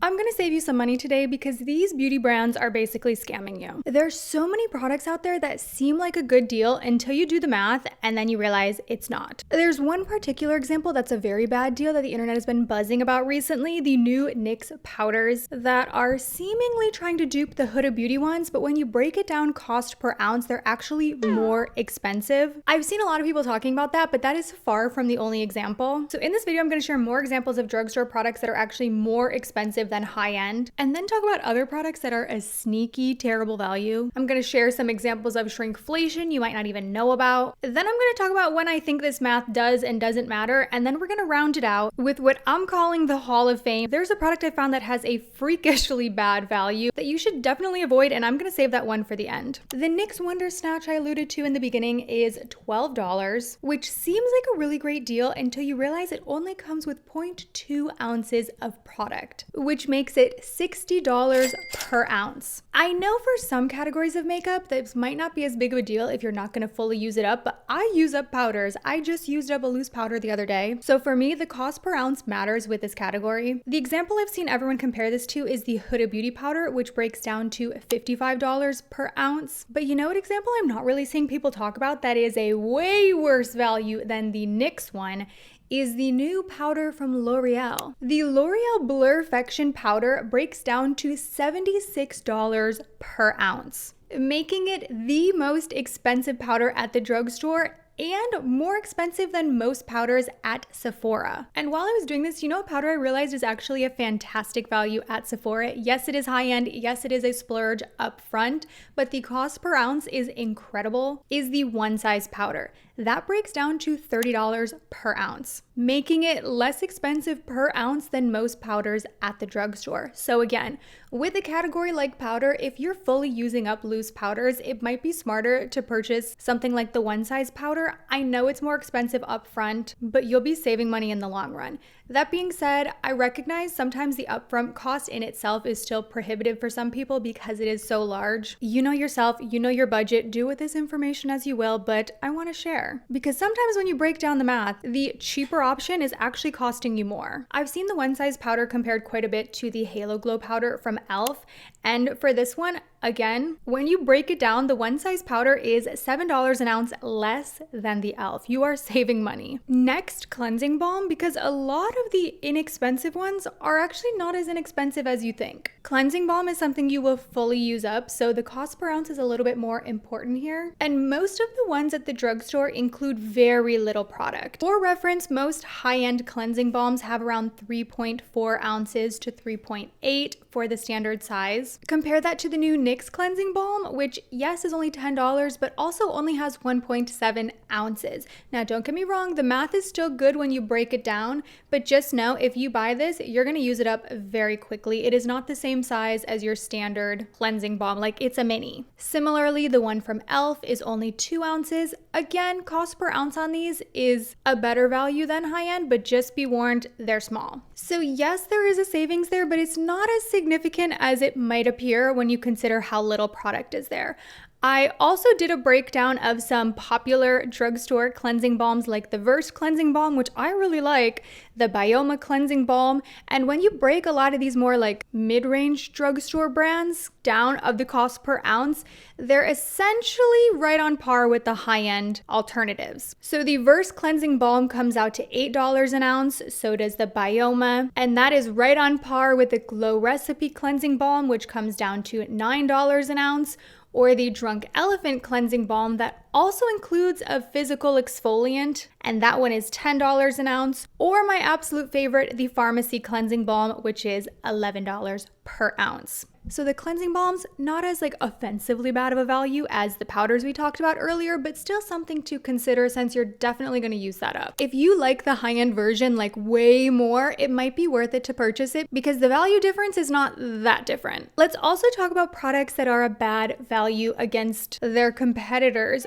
I'm gonna save you some money today because these beauty brands are basically scamming you. There's so many products out there that seem like a good deal until you do the math and then you realize it's not. There's one particular example that's a very bad deal that the internet has been buzzing about recently, the new NYX powders that are seemingly trying to dupe the Huda Beauty ones, but when you break it down cost per ounce, they're actually more expensive. I've seen a lot of people talking about that, but that is far from the only example. So in this video, I'm gonna share more examples of drugstore products that are actually more expensive than high end, and then talk about other products that are a sneaky, terrible value. I'm gonna share some examples of shrinkflation you might not even know about. Then I'm gonna talk about when I think this math does and doesn't matter, and then we're gonna round it out with what I'm calling the Hall of Fame. There's a product I found that has a freakishly bad value that you should definitely avoid, and I'm gonna save that one for the end. The NYX Wonder Snatch I alluded to in the beginning is $12, which seems like a really great deal until you realize it only comes with 0.2 ounces of product, which makes it $60 per ounce. I know for some categories of makeup, this might not be as big of a deal if you're not gonna fully use it up, but I use up powders. I just used up a loose powder the other day. So for me, the cost per ounce matters with this category. The example I've seen everyone compare this to is the Huda Beauty powder, which breaks down to $55 per ounce. But you know what example I'm not really seeing people talk about that is a way worse value than the NYX one is the new powder from L'Oreal. The L'Oreal Blurfection powder breaks down to $76 per ounce, making it the most expensive powder at the drugstore and more expensive than most powders at Sephora. And while I was doing this, you know, a powder I realized is actually a fantastic value at Sephora. Yes, it is high end. Yes, it is a splurge up front, but the cost per ounce is incredible, is the One Size powder. That breaks down to $30 per ounce, making it less expensive per ounce than most powders at the drugstore. So again, with a category like powder, if you're fully using up loose powders, it might be smarter to purchase something like the One Size powder. I know it's more expensive up front, but you'll be saving money in the long run. That being said, I recognize sometimes the upfront cost in itself is still prohibitive for some people because it is so large. You know yourself, you know your budget, do with this information as you will, but I want to share. Because sometimes when you break down the math, the cheaper option is actually costing you more. I've seen the One Size powder compared quite a bit to the Halo Glow powder from e.l.f. And for this one, again, when you break it down, the One Size powder is $7 an ounce less than the e.l.f. You are saving money. Next, cleansing balm, because a lot of the inexpensive ones are actually not as inexpensive as you think. Cleansing balm is something you will fully use up, so the cost per ounce is a little bit more important here. And most of the ones at the drugstore include very little product. For reference, most high-end cleansing balms have around 3.4 ounces to 3.8 for the standard size. Compare that to the new NYX cleansing balm, which yes is only $10, but also only has 1.7 ounces. Now don't get me wrong, the math is still good when you break it down, but just know if you buy this, you're gonna use it up very quickly. It is not the same size as your standard cleansing balm, like it's a mini. Similarly, the one from e.l.f. is only 2 ounces. Again, cost per ounce on these is a better value than high-end, but just be warned, they're small. So yes, there is a savings there, but it's not as significant as it might appear when you consider how little product is there. I also did a breakdown of some popular drugstore cleansing balms like the Versed cleansing balm, which I really like, the Bioma cleansing balm, and when you break a lot of these more like mid-range drugstore brands down of the cost per ounce, they're essentially right on par with the high-end alternatives. So the Versed cleansing balm comes out to $8 an ounce, so does the Bioma, and that is right on par with the Glow Recipe cleansing balm, which comes down to $9 an ounce, or the Drunk Elephant cleansing balm that also includes a physical exfoliant, and that one is $10 an ounce, or my absolute favorite, the Pharmacy cleansing balm, which is $11 per ounce. So the cleansing balms, not as like offensively bad of a value as the powders we talked about earlier, but still something to consider since you're definitely going to use that up. If you like the high-end version like way more, it might be worth it to purchase it because the value difference is not that different. Let's also talk about products that are a bad value against their competitors.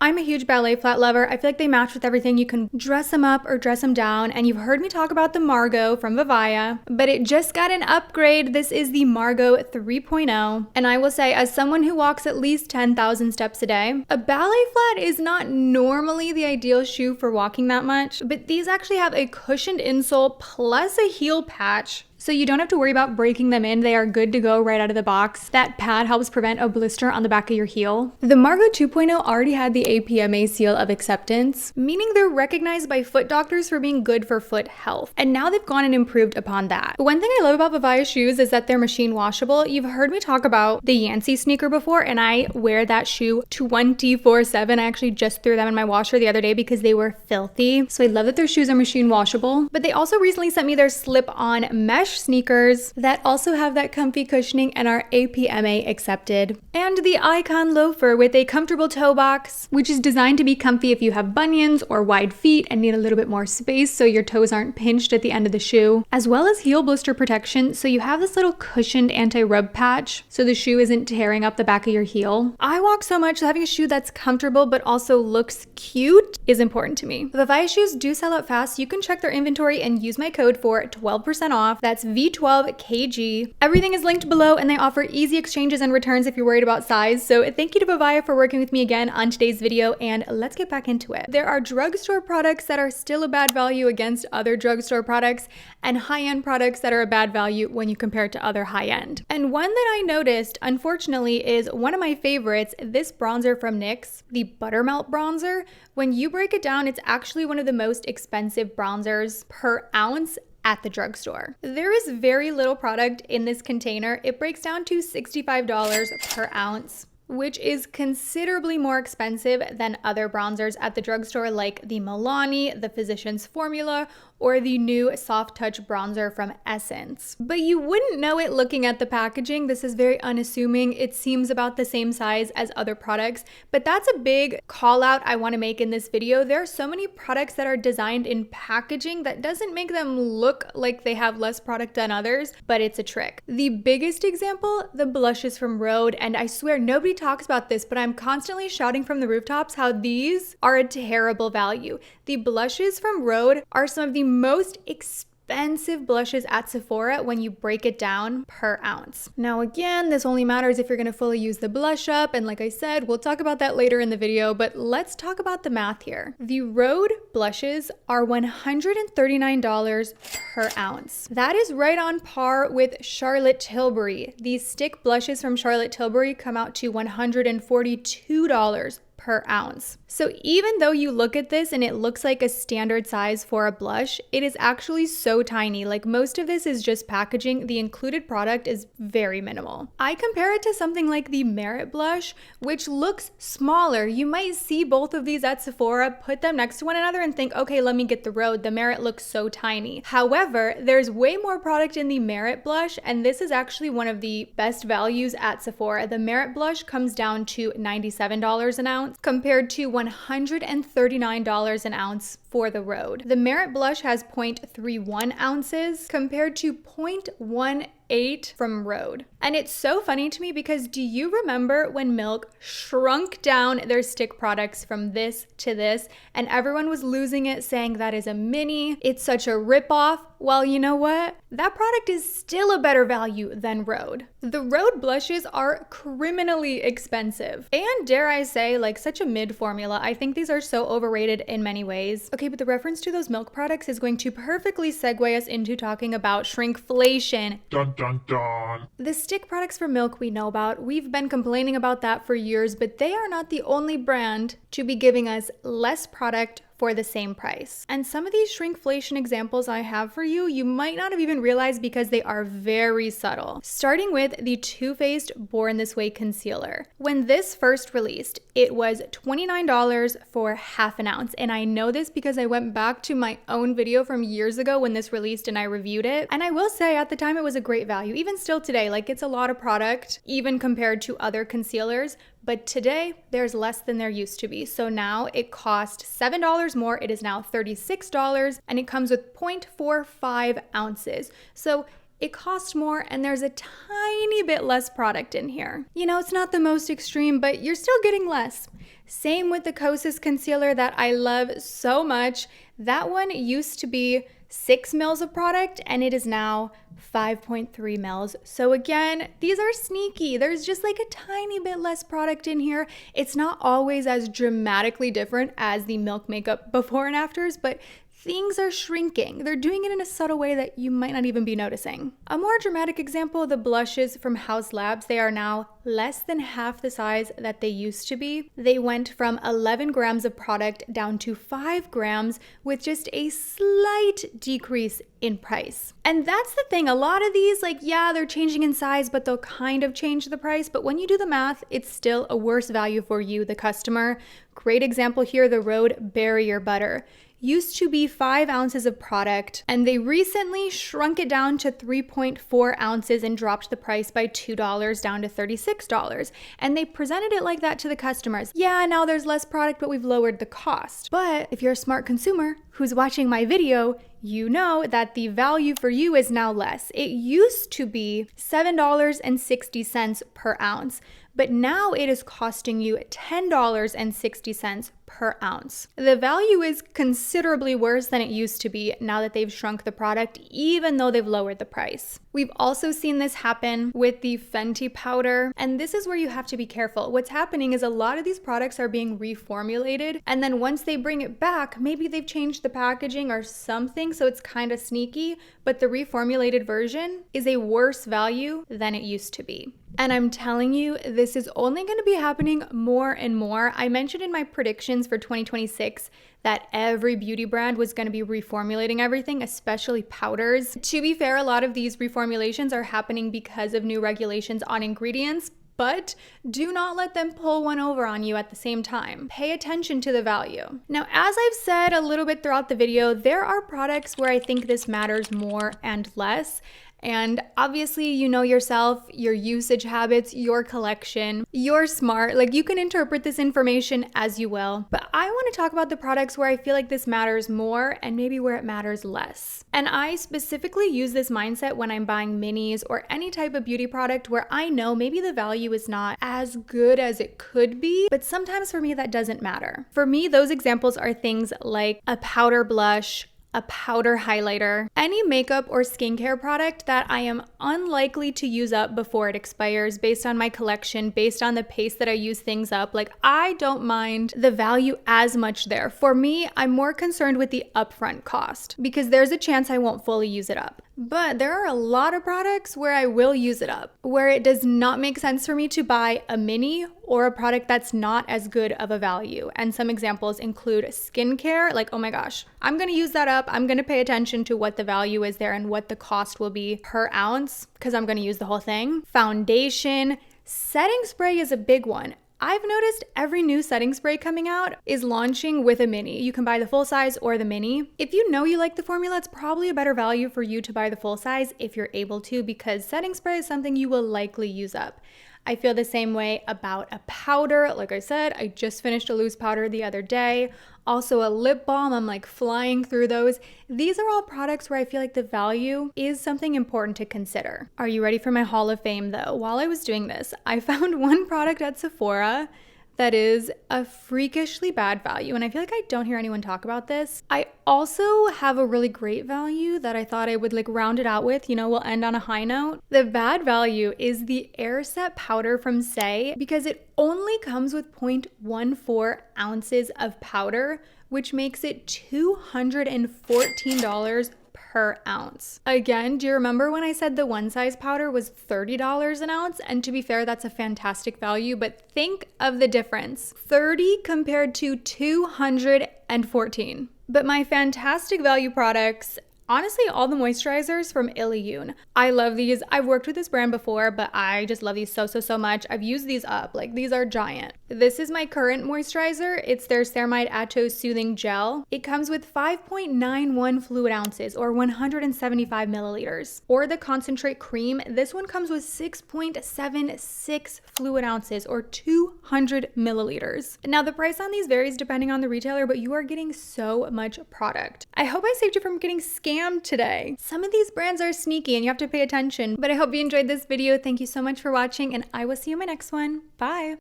I'm a huge ballet flat lover. I feel like they match with everything. You can dress them up or dress them down. And you've heard me talk about the Margot from Vivaya, but it just got an upgrade. This is the Margot 3.0. And I will say, as someone who walks at least 10,000 steps a day, a ballet flat is not normally the ideal shoe for walking that much, but these actually have a cushioned insole plus a heel patch. So you don't have to worry about breaking them in. They are good to go right out of the box. That pad helps prevent a blister on the back of your heel. The Margot 2.0 already had the APMA seal of acceptance, meaning they're recognized by foot doctors for being good for foot health. And now they've gone and improved upon that. One thing I love about Vivaya shoes is that they're machine washable. You've heard me talk about the Yancey sneaker before, and I wear that shoe 24/7. I actually just threw them in my washer the other day because they were filthy. So I love that their shoes are machine washable. But they also recently sent me their slip-on mesh sneakers that also have that comfy cushioning and are APMA accepted. And the Icon loafer with a comfortable toe box, which is designed to be comfy if you have bunions or wide feet and need a little bit more space so your toes aren't pinched at the end of the shoe, as well as heel blister protection, so you have this little cushioned anti-rub patch so the shoe isn't tearing up the back of your heel. I walk so much, so having a shoe that's comfortable but also looks cute is important to me. The Vivaya shoes do sell out fast. You can check their inventory and use my code for 12% off. That's V12KG. Everything is linked below, and they offer easy exchanges and returns if you're worried about size. So thank you to Vivaya for working with me again on today's video, and let's get back into it. There are drugstore products that are still a bad value against other drugstore products, and high-end products that are a bad value when you compare it to other high-end. And one that I noticed, unfortunately, is one of my favorites, this bronzer from NYX, the Buttermelt bronzer. When you break it down, it's actually one of the most expensive bronzers per ounce at the drugstore. There is very little product in this container. It breaks down to $65 per ounce, which is considerably more expensive than other bronzers at the drugstore like the Milani, the Physicians Formula, or the new Soft Touch bronzer from Essence. But you wouldn't know it looking at the packaging. This is very unassuming. It seems about the same size as other products, but that's a big call out I want to make in this video. There are so many products that are designed in packaging that doesn't make them look like they have less product than others, but it's a trick. The biggest example, the blushes from Rhode, and I swear nobody talks about this, but I'm constantly shouting from the rooftops how these are a terrible value. The blushes from Rhode are some of the most expensive blushes at Sephora when you break it down per ounce. Now again, this only matters if you're going to fully use the blush up, and like I said, we'll talk about that later in the video, but let's talk about the math here. The Rhode blushes are $139 per ounce. That is right on par with Charlotte Tilbury. These stick blushes from Charlotte Tilbury come out to $142 per ounce. So even though you look at this and it looks like a standard size for a blush, it is actually so tiny. Like most of this is just packaging. The included product is very minimal. I compare it to something like the Merit blush, which looks smaller. You might see both of these at Sephora, put them next to one another and think, okay, let me get the Rhode. The Merit looks so tiny. However, there's way more product in the Merit blush, and this is actually one of the best values at Sephora. The Merit blush comes down to $97 an ounce compared to $139 an ounce for the Rhode. The Merit blush has 0.31 ounces compared to 0.18 from Rhode. And it's so funny to me because do you remember when Milk shrunk down their stick products from this to this and everyone was losing it saying that is a mini, it's such a ripoff? Well, you know what? That product is still a better value than Rhode. The Rhode blushes are criminally expensive and dare I say like such a mid formula. I think these are so overrated in many ways. Okay, but the reference to those Milk products is going to perfectly segue us into talking about shrinkflation. Dun dun dun. The stick products for Milk we know about. We've been complaining about that for years, but they are not the only brand to be giving us less product for the same price. And some of these shrinkflation examples I have for you, you might not have even realized because they are very subtle. Starting with the Too Faced Born This Way concealer. When this first released, it was $29 for half an ounce. And I know this because I went back to my own video from years ago when this released and I reviewed it. And I will say at the time it was a great value. Even still today, like it's a lot of product, even compared to other concealers. But today, there's less than there used to be. So now it costs $7 more. It is now $36, and it comes with 0.45 ounces. So it costs more, and there's a tiny bit less product in here. You know, it's not the most extreme, but you're still getting less. Same with the Kosas concealer that I love so much. That one used to be 6 mils of product and it is now 5.3 mils. So again, these are sneaky. There's just like a tiny bit less product in here. It's not always as dramatically different as the Milk Makeup before and afters, but things are shrinking. They're doing it in a subtle way that you might not even be noticing. A more dramatic example, the blushes from Haus Labs. They are now less than half the size that they used to be. They went from 11 grams of product down to 5 grams with just a slight decrease in price. And that's the thing, a lot of these, like, yeah, they're changing in size, but they'll kind of change the price. But when you do the math, it's still a worse value for you, the customer. Great example here, the Rhode Barrier Butter. Used to be 5 ounces of product, and they recently shrunk it down to 3.4 ounces and dropped the price by $2 down to $36. And they presented it like that to the customers. Yeah, now there's less product, but we've lowered the cost. But if you're a smart consumer who's watching my video, you know that the value for you is now less. It used to be $7.60 per ounce, but now it is costing you $10.60 per ounce. The value is considerably worse than it used to be now that they've shrunk the product, even though they've lowered the price. We've also seen this happen with the Fenty powder, and this is where you have to be careful. What's happening is a lot of these products are being reformulated, and then once they bring it back, maybe they've changed the packaging or something, so it's kind of sneaky, but the reformulated version is a worse value than it used to be. And I'm telling you, this is only going to be happening more and more. I mentioned in my predictions for 2026 that every beauty brand was going to be reformulating everything, especially powders. To be fair, a lot of these reformulations are happening because of new regulations on ingredients, but do not let them pull one over on you at the same time. Pay attention to the value. Now, as I've said a little bit throughout the video, there are products where I think this matters more and less. And obviously, you know yourself, your usage habits, your collection, you're smart. Like, you can interpret this information as you will. But I want to talk about the products where I feel like this matters more and maybe where it matters less. And I specifically use this mindset when I'm buying minis or any type of beauty product where I know maybe the value is not as good as it could be, but sometimes for me that doesn't matter. For me, those examples are things like a powder blush, a powder highlighter, any makeup or skincare product that I am unlikely to use up before it expires based on my collection, based on the pace that I use things up. Like, I don't mind the value as much there. For me, I'm more concerned with the upfront cost because there's a chance I won't fully use it up. But there are a lot of products where I will use it up, where it does not make sense for me to buy a mini or a product that's not as good of a value. And some examples include skincare, like, oh my gosh, I'm gonna use that up. I'm gonna pay attention to what the value is there and what the cost will be per ounce because I'm gonna use the whole thing. Foundation, setting spray is a big one. I've noticed every new setting spray coming out is launching with a mini. You can buy the full size or the mini. If you know you like the formula, it's probably a better value for you to buy the full size if you're able to, because setting spray is something you will likely use up. I feel the same way about a powder. Like I said, I just finished a loose powder the other day. Also a lip balm, I'm like flying through those. These are all products where I feel like the value is something important to consider. Are you ready for my Hall of Fame though? While I was doing this, I found one product at Sephora that is a freakishly bad value, and I feel like I don't hear anyone talk about this. I also have a really great value that I thought I would like round it out with, we'll end on a high note. The bad value is the Air Set powder from Say, because it only comes with 0.14 ounces of powder, which makes it $214 per ounce. Again, do you remember when I said the one size powder was $30 an ounce? And to be fair, that's a fantastic value, but think of the difference. 30 compared to 214. But my fantastic value products, honestly, all the moisturizers from KELLYG. I love these. I've worked with this brand before, but I just love these so much. I've used these up. Like, these are giant. This is my current moisturizer. It's their Ceramide Atos Soothing Gel. It comes with 5.91 fluid ounces or 175 milliliters. Or the Concentrate Cream. This one comes with 6.76 fluid ounces or 200 milliliters. Now, the price on these varies depending on the retailer, but you are getting so much product. I hope I saved you from getting scammed today. Some of these brands are sneaky and you have to pay attention, but I hope you enjoyed this video. Thank you so much for watching, and I will see you in my next one. Bye.